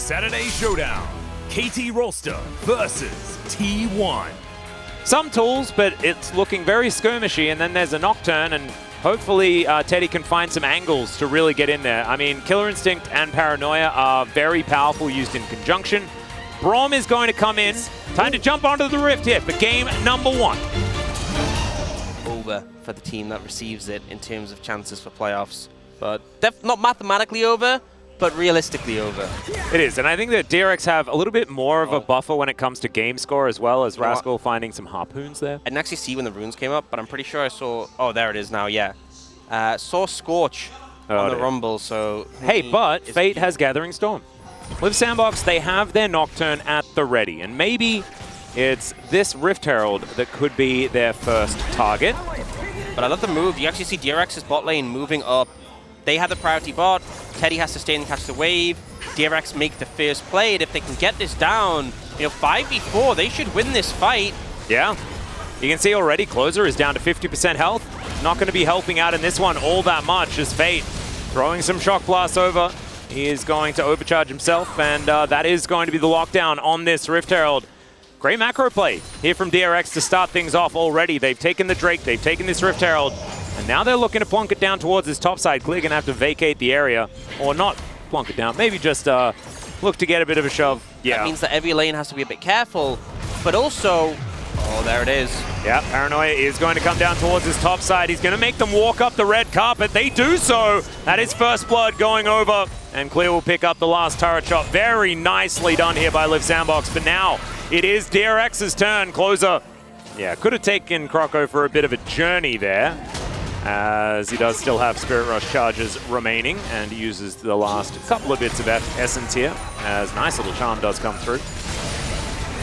Saturday Showdown, KT Rolster versus T1. Some tools, but it's looking very skirmishy, and then there's a Nocturne, and hopefully Teddy can find some angles to really get in there. I mean, Killer Instinct and Paranoia are very powerful used in conjunction. Braum is going to come in. Time to jump onto the Rift here for game number 1. Over for the team that receives it in terms of chances for playoffs. But not mathematically over, but realistically over. It is, and I think that DRX have a little bit more of a buffer when it comes to game score, as well as Rascal finding some harpoons there. I didn't actually see when the runes came up, but I'm pretty sure I saw... Oh, there it is now, yeah. Saw Scorch on the Rumble, so... Hey, but Fate has Gathering Storm. With Sandbox, they have their Nocturne at the ready, and maybe it's this Rift Herald that could be their first target. But I love the move. You actually see DRX's bot lane moving up. They have the priority bot. Teddy has to stay and catch the wave. DRX make the first play, and if they can get this down, you know, 5v4, they should win this fight. Yeah. You can see already Closer is down to 50% health. Not going to be helping out in this one all that much as Fate throwing some Shock Blast over. He is going to overcharge himself, and that is going to be the lockdown on this Rift Herald. Great macro play here from DRX to start things off already. They've taken the Drake, they've taken this Rift Herald, and now they're looking to plonk it down towards his top side. Clear going to have to vacate the area, or not plonk it down, maybe just look to get a bit of a shove. Yeah. That means that every lane has to be a bit careful, but also... Oh, there it is. Yeah, Paranoia is going to come down towards his top side. He's going to make them walk up the red carpet. They do so. That is first blood going over, and Clear will pick up the last turret shot. Very nicely done here by Liv Sandbox, but now it is DRX's turn. Closer, yeah, could have taken Croco for a bit of a journey there, as he does still have Spirit Rush charges remaining, and he uses the last couple of bits of essence here, as nice little charm does come through.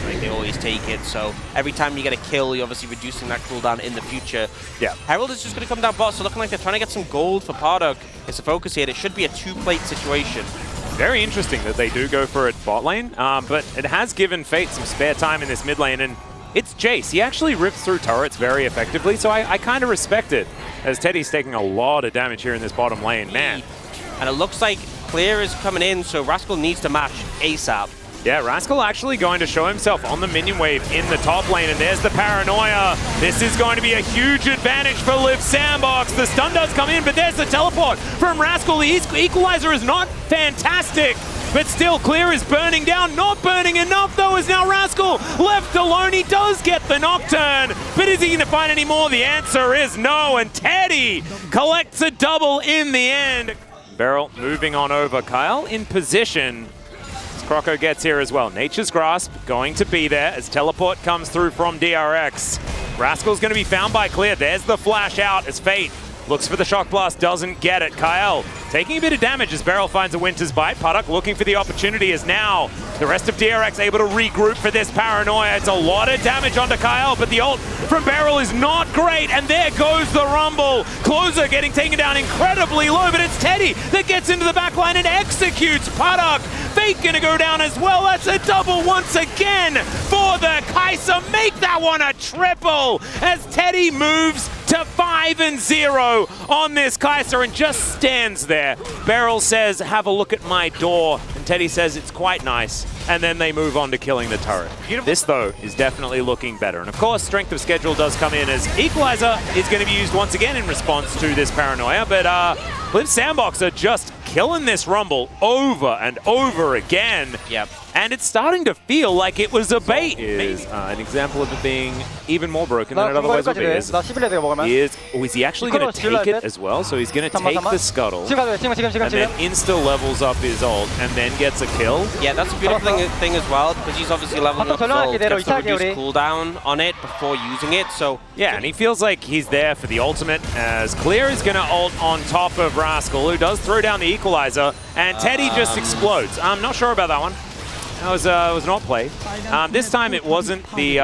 Like they always take it, so every time you get a kill, you're obviously reducing that cooldown in the future. Yeah. Herald is just going to come down bot, so looking like they're trying to get some gold for Parduk. It's a focus here. It should be a two-plate situation. Very interesting that they do go for it bot lane, but it has given Fate some spare time in this mid lane, and it's Jace. He actually rips through turrets very effectively, so I kind of respect it, as Teddy's taking a lot of damage here in this bottom lane, man. And it looks like Clear is coming in, so Rascal needs to match ASAP. Yeah, Rascal actually going to show himself on the minion wave in the top lane, and there's the Paranoia. This is going to be a huge advantage for Liv Sandbox. The stun does come in, but there's the teleport from Rascal. The equalizer is not fantastic, but still Clear is burning down. Not burning enough, though, as now Rascal left alone. He does get the Nocturne, but is he going to find any more? The answer is no, and Teddy collects a double in the end. Beryl moving on over. Kyle in position. Croco gets here as well. Nature's Grasp going to be there as teleport comes through from DRX. Rascal's going to be found by Clear. There's the flash out as Fate looks for the Shock Blast, doesn't get it. Kyle taking a bit of damage as Beryl finds a Winter's Bite. Parduk looking for the opportunity as now the rest of DRX able to regroup for this Paranoia. It's a lot of damage onto Kyle, but the ult from Beryl is not great, and there goes the Rumble. Closer getting taken down incredibly low, but it's Teddy that gets into the back line and executes Parduk. Fate gonna go down as well. That's a double once again for the Kai'Sa. Make that one a triple as Teddy moves to 5-0 on this Kai'Sa and just stands there. Beryl says, have a look at my door, and Teddy says it's quite nice, and then they move on to killing the turret. This, though, is definitely looking better. And of course, Strength of Schedule does come in as Equalizer is going to be used once again in response to this Paranoia, but Liv Sandbox are just killing this Rumble over and over again. Yep. And it's starting to feel like it was a bait. Is an example of it being even more broken than it otherwise would be. Is he actually going to take it as well? So he's going to take the Scuttle and then insta-levels up his ult and then gets a kill? Yeah, that's a beautiful thing as well, because he's obviously leveling up his ult, gets the reduced cooldown on it before using it, so... Yeah, and he feels like he's there for the ultimate, as Clear is going to ult on top of Rascal, who does throw down the Equalizer, and Teddy just explodes. I'm not sure about that one. That was not play. This time it wasn't the...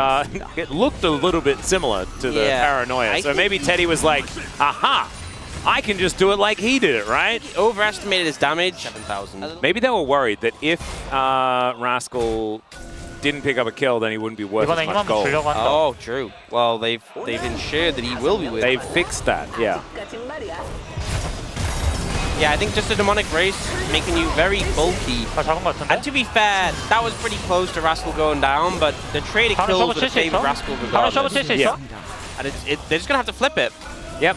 it looked a little bit similar to the Paranoia, so maybe Teddy was like, aha! I can just do it like he did it, right? He overestimated his damage. 7,000. Maybe they were worried that if Rascal didn't pick up a kill, then he wouldn't be worth as much gold. Oh, true. Well, they've ensured that he will be with. They've fixed that, yeah. Yeah, I think just a demonic race making you very bulky. And to be fair, that was pretty close to Rascal going down, but the traded kills would have saved Rascal regardless. Yeah. And they're just gonna have to flip it. Yep.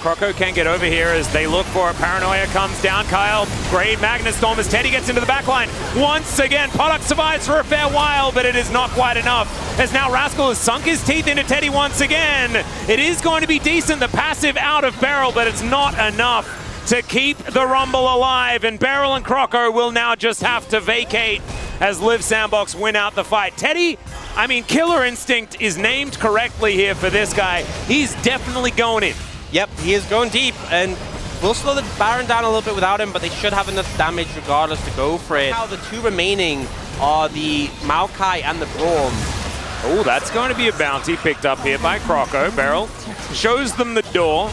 Croco can't get over here as they look for it. Paranoia comes down. Kyle, great Magnet Storm as Teddy gets into the backline. Once again, Podok survives for a fair while, but it is not quite enough. As now Rascal has sunk his teeth into Teddy once again. It is going to be decent, the passive out of Beryl, but it's not enough to keep the Rumble alive. And Beryl and Croco will now just have to vacate as Liv Sandbox win out the fight. Teddy, I mean, Killer Instinct is named correctly here for this guy. He's definitely going in. Yep, he is going deep, and we'll slow the Baron down a little bit without him, but they should have enough damage regardless to go for it. Now the two remaining are the Maokai and the Braum. Oh, that's going to be a bounty picked up here by Croco. Beryl shows them the door.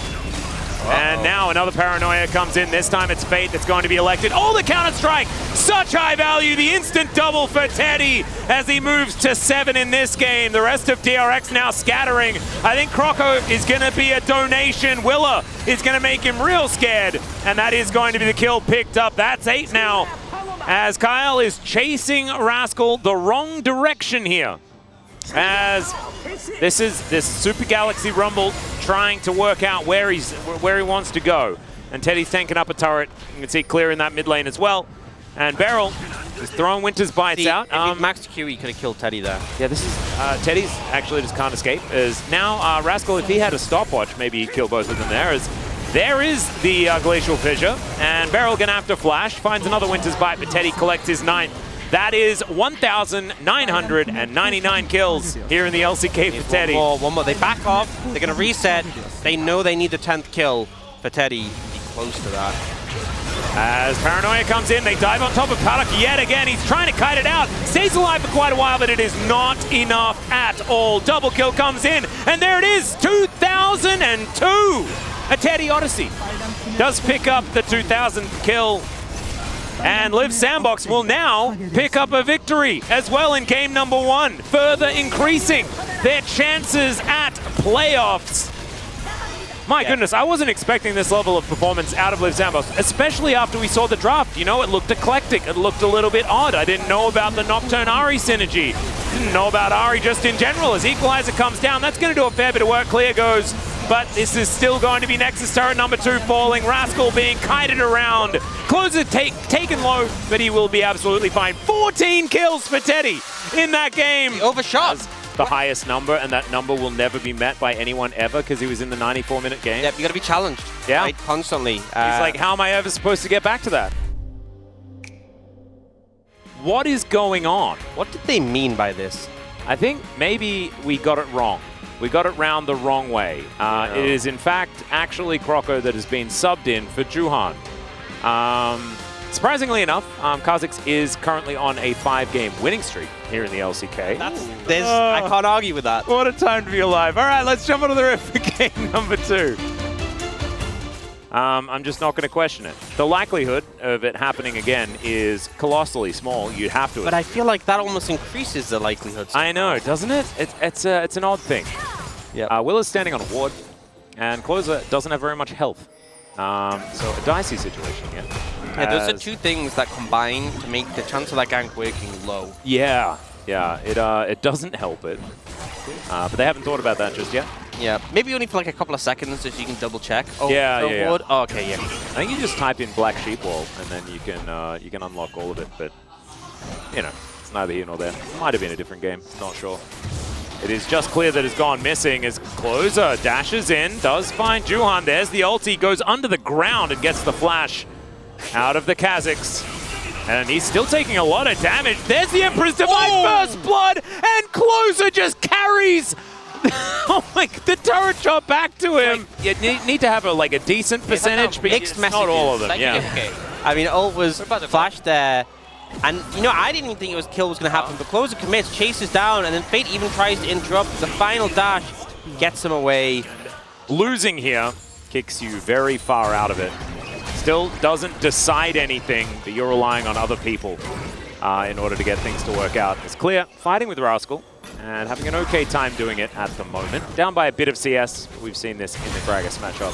And now another Paranoia comes in. This time it's Fate that's going to be elected. Oh, the counter-strike! Such high value. The instant double for Teddy as he moves to 7 in this game. The rest of DRX now scattering. I think Croco is going to be a donation. Willa is going to make him real scared. And that is going to be the kill picked up. That's 8 now. As Kyle is chasing Rascal the wrong direction here. As this Super Galaxy Rumble trying to work out where he wants to go. And Teddy's tanking up a turret. You can see clear in that mid lane as well. And Beryl is throwing Winter's Bites out. If he maxed Q, he could have killed Teddy there. Yeah, this is Teddy's actually just can't escape. As now Rascal, if he had a stopwatch, maybe he'd kill both of them there. As there is the Glacial Fissure. And Beryl gonna have to flash. Finds another Winter's Bite, but Teddy collects his 9th. That is 1,999 kills here in the LCK for Teddy. One more. They back off. They're going to reset. They know they need the 10th kill for Teddy to be close to that. As Paranoia comes in, they dive on top of Paddock yet again. He's trying to kite it out. Stays alive for quite a while, but it is not enough at all. Double kill comes in, and there it is, 2002. A Teddy Odyssey does pick up the 2000th kill. And Liv Sandbox will now pick up a victory as well in game number 1, further increasing their chances at playoffs. My goodness, I wasn't expecting this level of performance out of Liv Sandbox, especially after we saw the draft. You know, it looked eclectic. It looked a little bit odd. I didn't know about the Nocturne Ahri synergy. Didn't know about Ahri just in general. As Equalizer comes down, that's going to do a fair bit of work. Clear goes. But this is still going to be Nexus turret number 2 falling. Rascal being kited around. Closer taken low, but he will be absolutely fine. 14 kills for Teddy in that game. He overshot. The highest number, and that number will never be met by anyone ever because he was in the 94-minute game. Yep, you got to be challenged. Yeah. Right, constantly. He's like, how am I ever supposed to get back to that? What is going on? What did they mean by this? I think maybe we got it wrong. We got it round the wrong way. It is, in fact, actually Croco that has been subbed in for Juhan. Surprisingly enough, Kha'Zix is currently on a 5-game winning streak here in the LCK. I can't argue with that. What a time to be alive. All right, let's jump onto the riff for game number 2. I'm just not going to question it. The likelihood of it happening again is colossally small. You'd have to. But I feel like that almost increases the likelihood. I know, doesn't it? It's an odd thing. Yeah. Will is standing on a ward, and Closer doesn't have very much health. So a dicey situation here. Yeah, those are two things that combine to make the chance of that gank working low. Yeah, it doesn't help it. But they haven't thought about that just yet. Yeah, maybe only for like a couple of seconds if you can double check. Oh, yeah. Ward. Oh, okay, yeah. I think you just type in Black Sheep Wall, and then you can unlock all of it. But you know, it's neither here nor there. Might have been a different game. Not sure. It is just clear that it's gone missing as Closer dashes in, does find Juhan. There's the ulti, goes under the ground and gets the flash out of the Kha'Zix. And he's still taking a lot of damage. There's the Emperor's Divine First Blood, and Closer just carries. Oh my! The turret shot back to him. You need to have a decent percentage, but mixed not all of them. Like, yeah. Okay. I mean, ult was flashed there. And, you know, I didn't even think kill was going to happen, but Closer commits, chases down, and then Fate even tries to interrupt. The final dash gets him away. Losing here kicks you very far out of it. Still doesn't decide anything, but you're relying on other people in order to get things to work out. It's clear, fighting with Rascal. and having an okay time doing it at the moment. Down by a bit of CS. We've seen this in the Gragas matchup.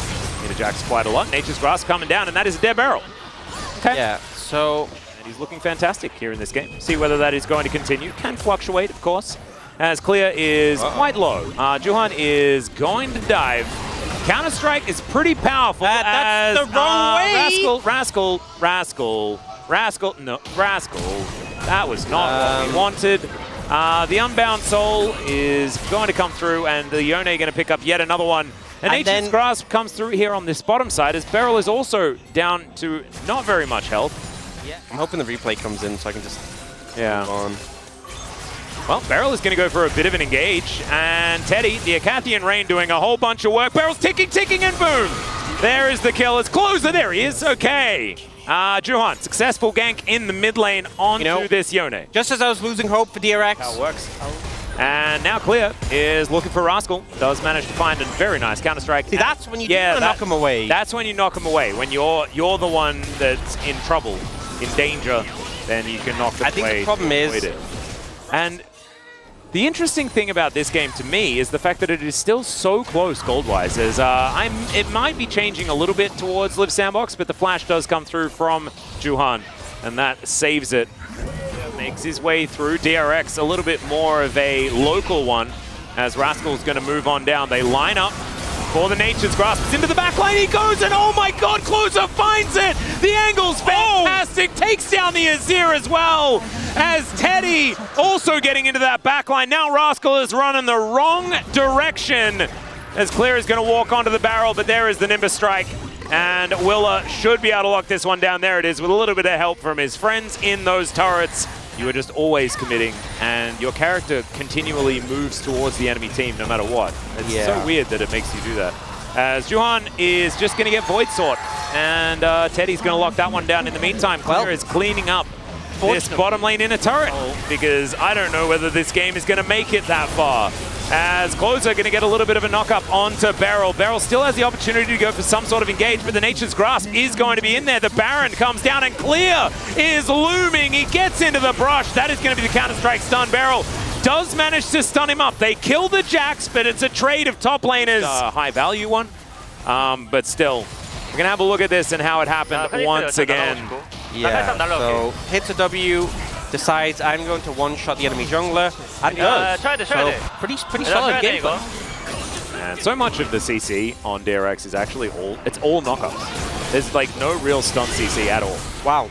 Jax quite a lot. Nature's Grasp coming down, and that is a dead barrel. Okay. Yeah, so... And he's looking fantastic here in this game. See whether that is going to continue. Can fluctuate, of course, as Clear is quite low. Juhan is going to dive. Counter-Strike is pretty powerful. That's the wrong way! Rascal. That was not what we wanted. The Unbound Soul is going to come through, and the Yone going to pick up yet another one. And Nature's Grasp comes through here on this bottom side, as Beryl is also down to not very much health. Yeah, I'm hoping the replay comes in so I can just move on. Well, Beryl is going to go for a bit of an engage, and Teddy, the Acathian Rain, doing a whole bunch of work. Beryl's ticking, and boom! There is the kill. It's Closer. There he is. Okay. Juhan, successful gank in the mid lane onto this Yone. Just as I was losing hope for DRX. How it works. And now Clear is looking for Rascal. Does manage to find a very nice Counter-Strike. See, that's when you knock him away. That's when you knock him away. When you're the one that's in trouble, in danger, then you can knock them away. I think the problem is... And the interesting thing about this game to me is the fact that it is still so close gold-wise. As it might be changing a little bit towards Live Sandbox, but the flash does come through from Juhan, and that saves it. Makes his way through. DRX a little bit more of a local one, as Rascal's going to move on down. They line up for the Nature's Grasp. It's into the back line. He goes, and oh my god, Closer finds it! The angle's fantastic. Takes down the Azir as well, as Teddy also getting into that back line. Now Rascal is running the wrong direction, as Clear is going to walk onto the barrel, but there is the Nimbus Strike. And Willa should be able to lock this one down. There it is, with a little bit of help from his friends in those turrets. You are just always committing, and your character continually moves towards the enemy team no matter what. It's so weird that it makes you do that. As Juhan is just going to get Void Sword, and Teddy's going to lock that one down in the meantime. Clear is cleaning up this bottom lane in a turret, because I don't know whether this game is going to make it that far. As Closer going to get a little bit of a knock-up onto Beryl. Beryl still has the opportunity to go for some sort of engage, but the Nature's Grasp is going to be in there. The Baron comes down, and Clear is looming. He gets into the brush. That is going to be the Counter-Strike stun. Beryl does manage to stun him up. They kill the Jax, but it's a trade of top laners. A high-value one, but still. We're going to have a look at this and how it happened once again. Yeah, so hits a W, decides I'm going to one-shot the enemy jungler, and does. So pretty solid gameplay. And so much of the CC on DRX is actually all knockups. There's like no real stun CC at all. Wow.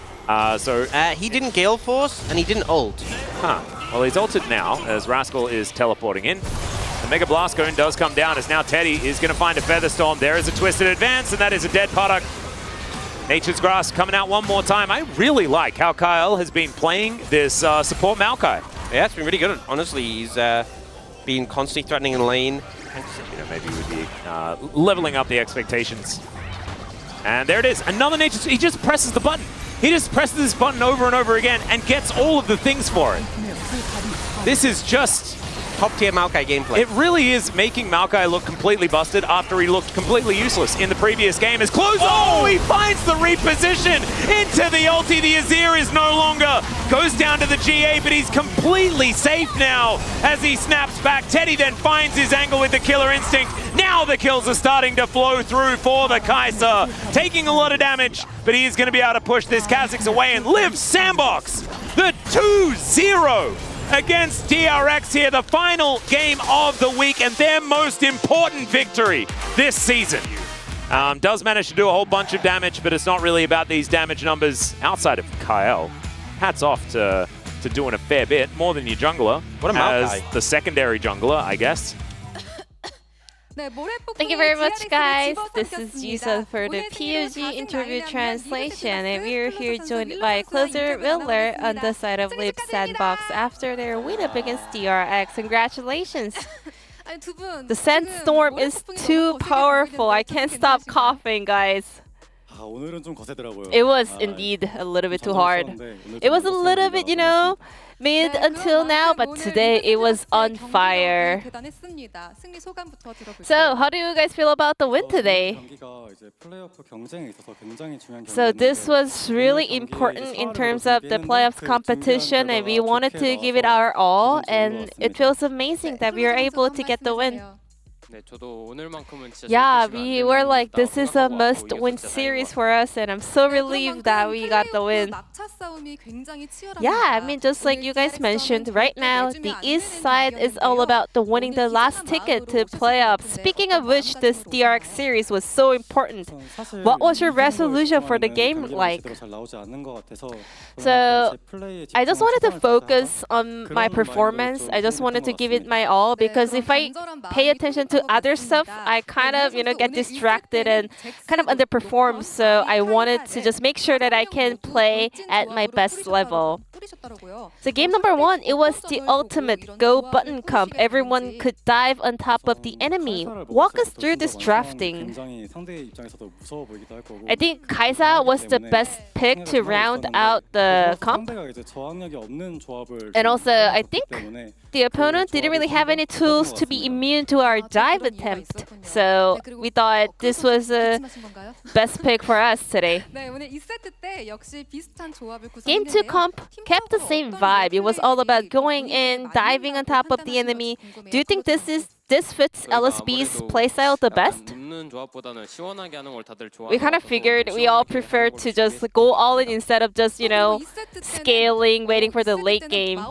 He didn't Gale Force, and he didn't ult. Well, he's ulted now, as Rascal is teleporting in. The Mega Blast Cone does come down, as now Teddy is going to find a Feather Storm. There is a Twisted Advance, and that is a dead product. Nature's Grasp coming out one more time. I really like how Kyle has been playing this support Maokai. Yeah, it's been really good. Honestly, he's been constantly threatening in lane. Maybe with the leveling up the expectations. And there it is, another Nature's. He just presses the button. He just presses this button over and over again and gets all of the things for it. This is just top-tier Maokai gameplay. It really is making Maokai look completely busted after he looked completely useless in the previous game. As Close, he finds the reposition into the ulti. The Azir is no longer, goes down to the GA, but he's completely safe now as he snaps back. Teddy then finds his angle with the Killer Instinct. Now the kills are starting to flow through for the Kai'Sa, taking a lot of damage, but he is going to be able to push this Kha'Zix away and Live Sandbox, the 2-0 against DRX here, the final game of the week and their most important victory this season. Does manage to do a whole bunch of damage, but it's not really about these damage numbers outside of Kyle. Hats off to doing a fair bit, more than your jungler. What a Maokai. As the secondary jungler, I guess. Thank you very much, guys. This is Yusa for the POG Interview translation, and we are here joined by Closer Miller on the side of Live Sandbox after their win up against DRX. Congratulations! The Sandstorm is too powerful. I can't stop coughing, guys. It was indeed a little bit too hard. It was a little bit, mid until now, but today it was on fire. So how do you guys feel about the win today? So this was really important in terms of the playoffs competition, and we wanted to give it our all, and it feels amazing that we were able to get the win. Yeah, we were like, this is a must-win series for us, and I'm so relieved that we got the win. Yeah, I mean, just like you guys mentioned, right now, the East side is all about the winning the last ticket to playoffs. Speaking of which, this DRX series was so important. What was your resolution for the game like? So, I just wanted to focus on my performance. I just wanted to give it my all, because if I pay attention to other stuff, I kind of, get distracted and kind of underperform. So I wanted to just make sure that I can play at my best level. So game number 1, it was the ultimate go button comp. Everyone could dive on top of the enemy. Walk us through this drafting. I think Kaisa was the best pick to round out the comp. And also, I think the opponent didn't really have any tools to be immune to our dive attempt. So we thought this was the best pick for us today. Game 2 comp kept the same vibe. It was all about going in, diving on top of the enemy. Do you think this fits LSB's playstyle the best? We kind of figured we all prefer to just go all in instead of just, scaling, waiting for the late game.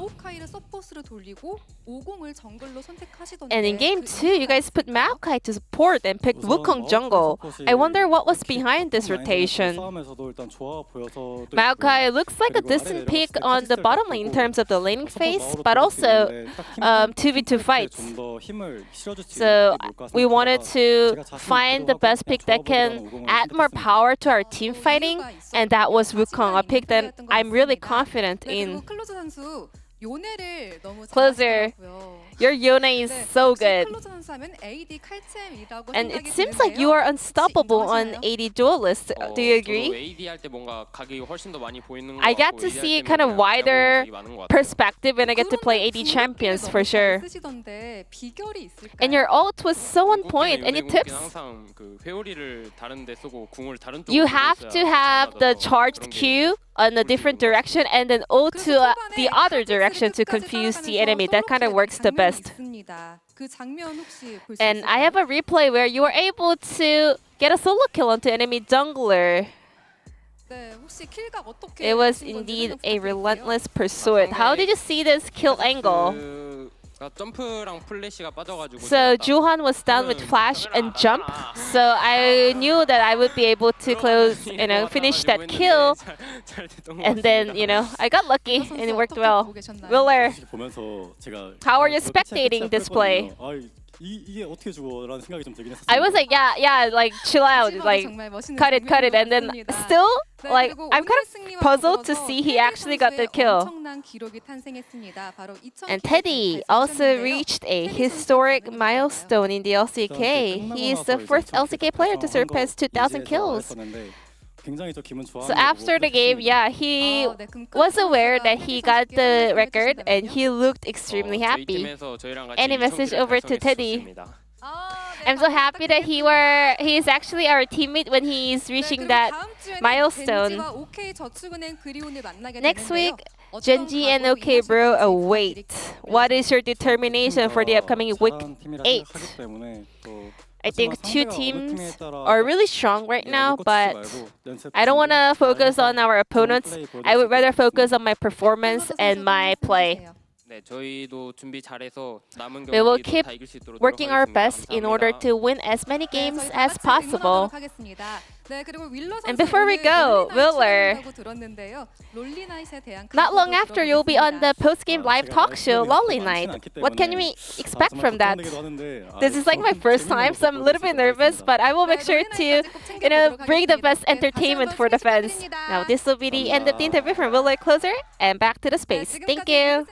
And in game 2, you guys put Maokai to support and picked Wukong jungle. I wonder what was behind this rotation. Maokai looks like a decent pick on the bottom lane in terms of the laning phase, but also 2v2 fights. So we wanted to find the best pick that can add more power to our team fighting, and that was Wukong, a pick that I'm really confident in. Closer, your Yone is so good. And it seems like you are unstoppable on AD Duelist. Do you agree? I get to see kind of wider perspective when I get to play AD champions for sure. And your ult was so on point. Any tips? You have to have the charged Q on a different direction and then ult to the other direction to confuse the enemy. That kind of works the best. And I have a replay where you were able to get a solo kill onto enemy jungler. It was indeed a relentless pursuit. How did you see this kill angle? So Juhan was done with flash and jump, so I knew that I would be able to finish that kill, and then I got lucky and it worked well. Willer, how are you spectating this play? I was like, yeah, like chill out, like cut it, and then still, like I'm kind of puzzled to see he actually got the kill. And Teddy also reached a historic milestone in the LCK. He is the first LCK player to surpass 2,000 kills. So after the game, he was aware that he got the record and he looked extremely happy. Any message over to Teddy? I'm so happy that he is actually our teammate when he is reaching that milestone. Next week, Genji and OK Bro await. What is your determination for the upcoming week 8? I think two teams are really strong right now, but I don't want to focus on our opponents. I would rather focus on my performance and my play. We will keep working our best in order to win as many games as possible. And before we go, Willer, not long after you'll be on the post-game live talk show, Lolly Night. What can we expect from that? This is like my first time, so I'm a little bit nervous, but I will make sure to, bring the best entertainment for the fans. Now, this will be the end of the interview from Willer Closer, and back to the space. Thank you.